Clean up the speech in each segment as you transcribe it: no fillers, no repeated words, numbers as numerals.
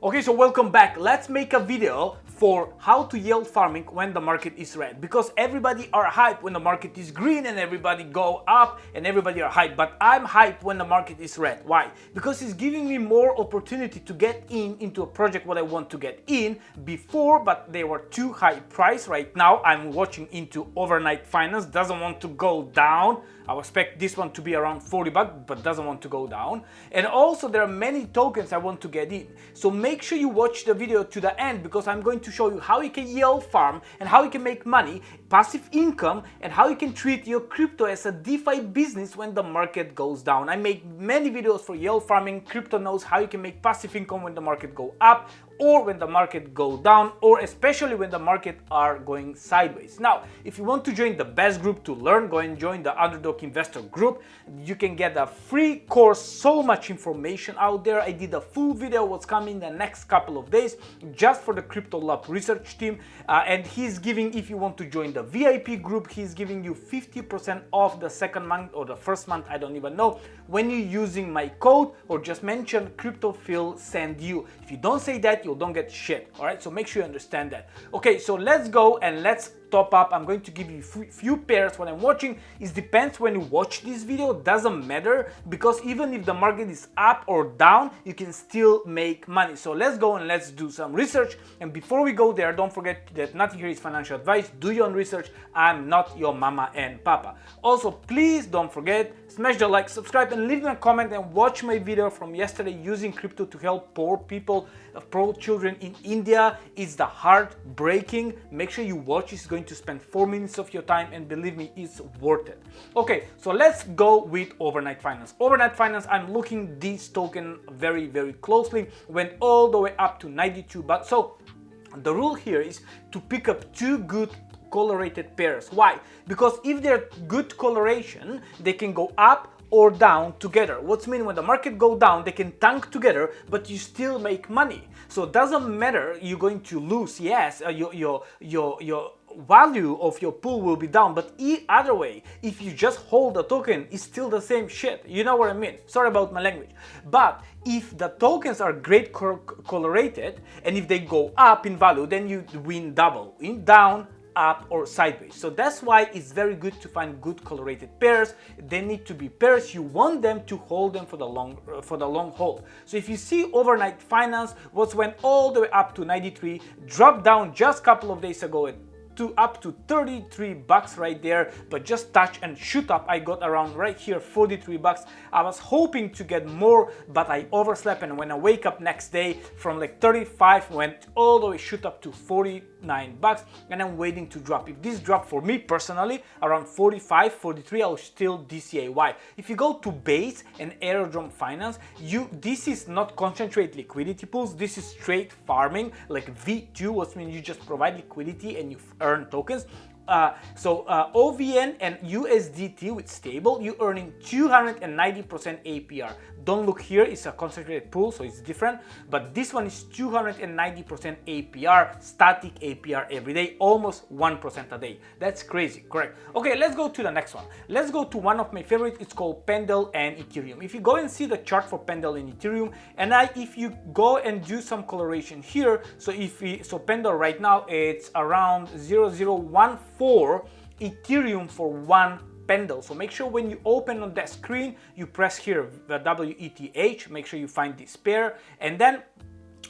Okay, so welcome back. Let's make a video for how to yield farming when the market is red, because everybody are hyped when the market is green and everybody go up and everybody are hyped, but I'm hyped when the market is red. Why? Because it's giving me more opportunity to get into a project what I want to get in before, but they were too high price. Right now I'm watching into overnight finance, doesn't want to go down. I expect this one to be around 40 bucks, but doesn't want to go down. And also there are many tokens I want to get in. So make sure you watch the video to the end, because I'm going to show you how you can yield farm and how you can make money, passive income, and how you can treat your crypto as a DeFi business when the market goes down. I make many videos for yield farming, crypto knows how you can make passive income when the market go up or when the market go down, or especially when the market are going sideways. Now, if you want to join the best group to learn, go and join the Underdog Investor group. You can get a free course, so much information out there. I did a full video what's coming the next couple of days just for the Crypto Lab research team, and he's giving, if you want to join the VIP group, he's giving you 50% off the second month or the first month, I don't even know, when you're using my code or just mention CryptoPhil send you. If you don't say that, you don't get shit. All right, so make sure you understand that. Okay, so let's go and let's top up. I'm going to give you few pairs when I'm watching. It depends when you watch this video, doesn't matter, because even if the market is up or down, you can still make money. So let's go and let's do some research. And before we go there, don't forget that nothing here is financial advice. Do your own research. I'm not your mama and papa. Also, please don't forget, smash the like, subscribe, and leave me a comment, and watch my video from yesterday using crypto to help poor people, poor children in India. It's the heartbreaking. Make sure you watch. It's going to spend 4 minutes of your time, and believe me, it's worth it. Okay, so let's go with overnight finance. Overnight finance, I'm looking this token very, very closely. Went all the way up to 92 bucks. So the rule here is to pick up two good correlated pairs. Why? Because if they're good correlation, they can go up or down together. What's mean when the market go down, they can tank together, but you still make money. So it doesn't matter, you're going to lose. Yes, your value of your pool will be down, but either way, if you just hold the token, it's still the same shit. You know what I mean? Sorry about my language. But if the tokens are great correlated, and if they go up in value, then you win double. In down, up, or sideways. So that's why it's very good to find good correlated pairs. They need to be pairs you want them to hold them for the long hold. So if you see overnight finance, what went all the way up to 93, dropped down just a couple of days ago up to 33 bucks right there, but just touch and shoot up. I got around right here 43 bucks. I was hoping to get more, but I overslept, and when I wake up next day from like 35 went all the way shoot up to 49 bucks, and I'm waiting to drop. If this drop for me personally around 45, 43, I'll still DCA. Why? If you go to Base and Aerodrome Finance, this is not concentrate liquidity pools, this is straight farming like V2, which means you just provide liquidity and you earn tokens. OVN and USDT with stable, you earning 290% APR. Don't look here, it's a concentrated pool, so it's different, but this one is 290% APR, static APR every day, almost 1% a day. That's crazy, correct? Okay, let's go to the next one. Let's go to one of my favorites. It's called Pendle and Ethereum. If you go and see the chart for Pendle and Ethereum, and if you go and do some coloration here, so Pendle right now it's around 0014 Ethereum for one Pendle. So make sure when you open on that screen, you press here the WETH, make sure you find this pair, and then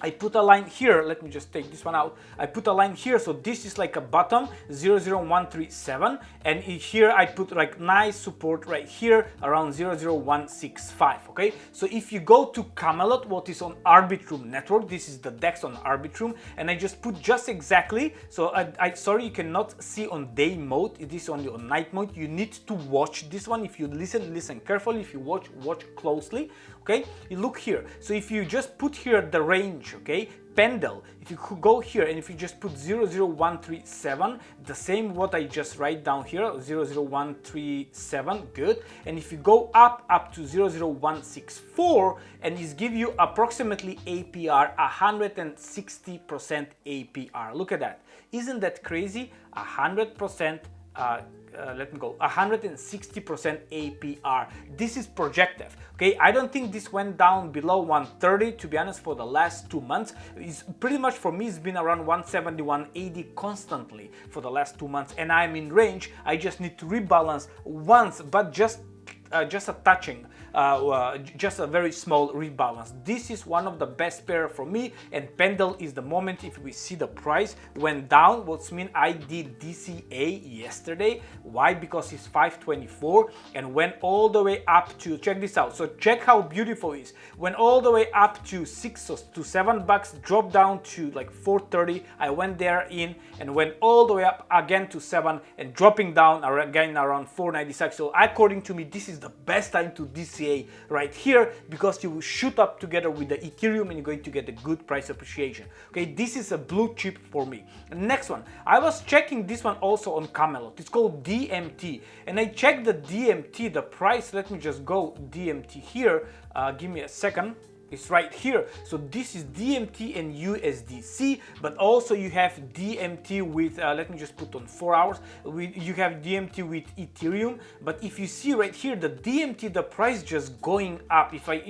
I put a line here. Let me just take this one out. I put a line here, so this is like a bottom 00137, and here I put like nice support right here around 00165. Okay, so if you go to Camelot, what is on Arbitrum network, this is the DEX on Arbitrum, and I just put just exactly. So sorry, you cannot see on day mode, it is only on night mode. You need to watch this one. If you listen carefully. If you watch closely. Okay, you look here. So if you just put here the range, okay, Pendle, if you could go here and if you just put 00137, the same what I just write down here, 00137, good. And if you go up to 00164, and it's give you approximately APR 160% APR. Look at that. Isn't that crazy? 100% let me go, 160% APR. This is projected. Okay, I don't think this went down below 130, to be honest, for the last 2 months. It's pretty much, for me, it's been around 170, 180 constantly for the last 2 months, and I'm in range. I just need to rebalance once, but just a touching, just a very small rebalance. This is one of the best pair for me, and Pendle is the moment if we see the price went down, which means I did DCA yesterday. Why? Because it's 524 and went all the way up to, check this out, so check how beautiful it is, went all the way up to $6 to $7, dropped down to like 430. I went there in and went all the way up again to 7 and dropping down again around 496. So according to me, this is the best time to DCA right here, because you will shoot up together with the Ethereum and you're going to get a good price appreciation. Okay, this is a blue chip for me. Next one, I was checking this one also on Camelot. It's called DMT, and I checked the DMT, the price. Let me just go DMT here. Give me a second. It's right here. So this is DMT and USDC, but also you have DMT with, let me just put on 4 hours. You have DMT with Ethereum, but if you see right here, the DMT, the price just going up. If I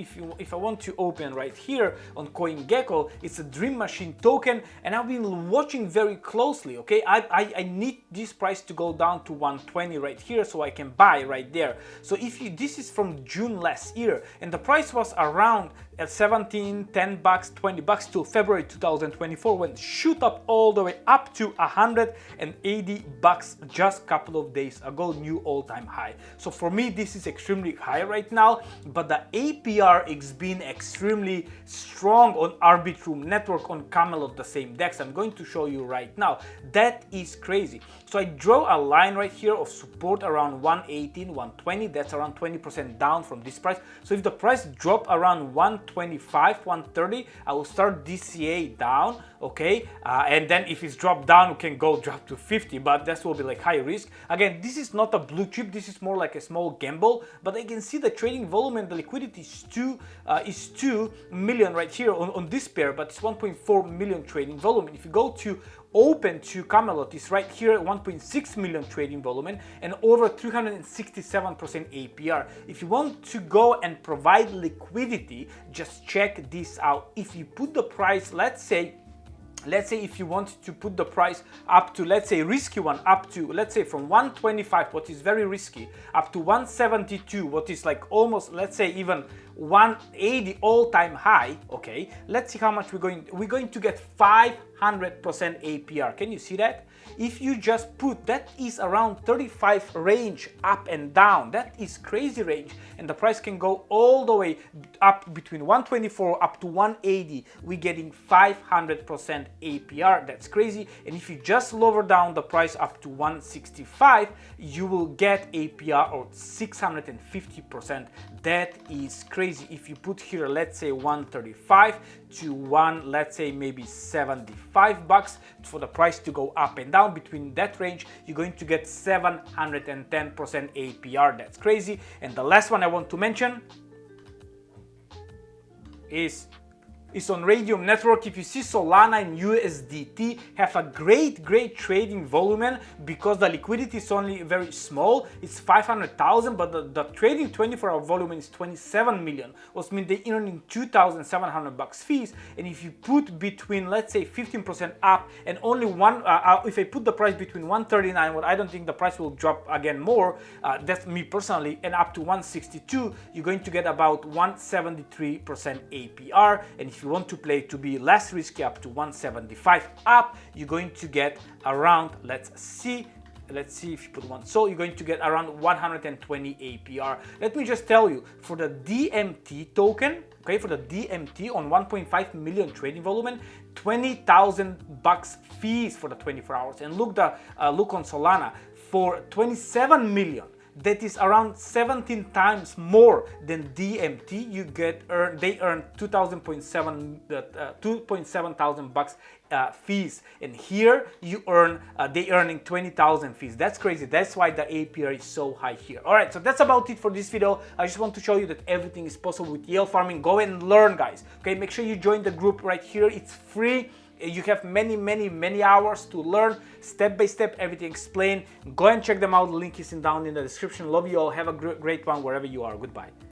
want to open right here on CoinGecko, it's a Dream Machine token, and I've been watching very closely. Okay, I need this price to go down to 120 right here so I can buy right there. So if you, this is from June last year, and the price was around at 17, 10 bucks, 20 bucks till February 2024, when shoot up all the way up to 180 bucks just a couple of days ago, new all-time high. So for me, this is extremely high right now, but the APR is being extremely strong on Arbitrum network, on Camelot, the same DEX. I'm going to show you right now. That is crazy. So I draw a line right here of support around 118, 120. That's around 20% down from this price. So if the price drop around 125, 130, I will start DCA down. Okay, and then if it's dropped down, we can go drop to 50, but that will be like high risk. Again, this is not a blue chip, this is more like a small gamble, but I can see the trading volume and the liquidity is 2 million right here on this pair, but it's 1.4 million trading volume. If you go to open to Camelot, is right here, 1.6 million trading volume and over 367% APR. If you want to go and provide liquidity, just check this out. If you put the price, let's say if you want to put the price up to, let's say risky one, up to, let's say from 125, what is very risky, up to 172, what is like almost, let's say even 180 all-time high. Okay, let's see how much we're going to get. 500% APR. Can you see that? If you just put, that is around 35 range up and down. That is crazy range, and the price can go all the way up between 124 up to 180. We're getting 500% APR. That's crazy. And if you just lower down the price up to 165, you will get APR of 650%. That is crazy. If you put here, let's say 135 to let's say maybe 75 bucks for the price to go up and down between that range, you're going to get 710% APR. That's crazy. And the last one I want to mention is on Radium network. If you see Solana and USDT have a great trading volume, because the liquidity is only very small, it's 500,000, but the trading 24-hour volume is 27 million, which means they earning 2,700 bucks fees. And if you put between, let's say 15% up and only one, if I put the price between 139, well, I don't think the price will drop again more, that's me personally, and up to 162, you're going to get about 173% APR. And if you want to play to be less risky, up to 175 up, you're going to get around, let's see if you put one, so you're going to get around 120 APR. Let me just tell you, for the DMT token, okay, for the DMT on 1.5 million trading volume, 20,000 bucks fees for the 24 hours. And look on Solana, for 27 million, that is around 17 times more than DMT. They earn 2.7 thousand bucks fees, and here you earn they earning 20,000 fees. That's crazy. That's why the APR is so high here. All right, so that's about it for this video. I just want to show you that everything is possible with yield farming. Go and learn, guys. Okay, make sure you join the group right here. It's free. You have many hours to learn step by step, everything explained. Go and check them out. The link is down in the description. Love you all. Have a great one wherever you are. Goodbye.